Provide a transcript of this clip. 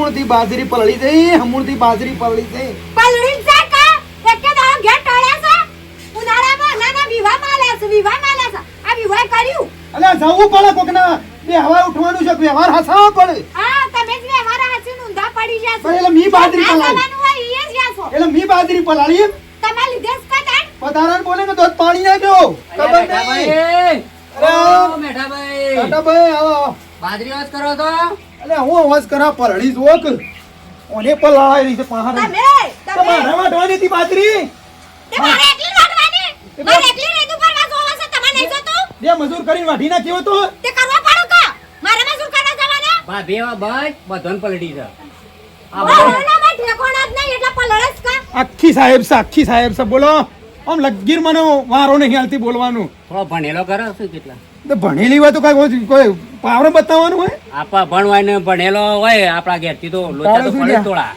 હમુરથી બાજરી પલળી જઈ હમુરથી બાજરી પલળી જઈ પલળી જાય કા એકે દાડો ઘેર ટળ્યા છે ઉનાળામાં નાના વિવાહમાં આલ્યા છે આ વિવાહ કર્યું અલ્યા જવું પડે કોકના બે હવા ઉઠવાનું છે વ્યવહાર હસાવો પડે હા તમે જ અમારા હાથે ઊંધા પડી પણ જાશો એટલે મી બાજરી પલાળી જવાનું હોય ઈ જ જાશો એટલે મી બાજરી પલાળી એમ તમાર લીધે જ કદાચ પધારણ બોલે કે દૂધ પાણી નાખ્યો ખબર નહીં મેઠાભાઈ કાટાભાઈ આવો બાજરી વાસ કરો તો અલ્યા હું અવાજ કરા પલળી જો કે ઓને પલાળી રહી છે પહાડ તમારે વાટવાની હતી બાજરી તમારે એકલી વાટવાની મારે એકલી નહીં તું પરવા જોવા છે તમારે નહીં જોતું બે મજૂર કરીને વાઢી નાખ્યો તો તે કરવા પડો કા મારે મજૂર કરવા જવાના ભાભી બસ બધોન પલટી છે ઓલા માં ઠેકોણા જ નહીં એટલે પલળસ કા આખી સાહેબ છે બોલો આમ લગીર મને વારો નહીં હાલતી બોલવાનું થોડો ભણેલો કરો શું કેટલા તો ભણેલી હોય તો કોઈ પાવર બતાવવાનું હોય આપા ભણવાય ને ભણેલો હોય આપણા ઘેરથી તો લોચા તો પડે જ થોડા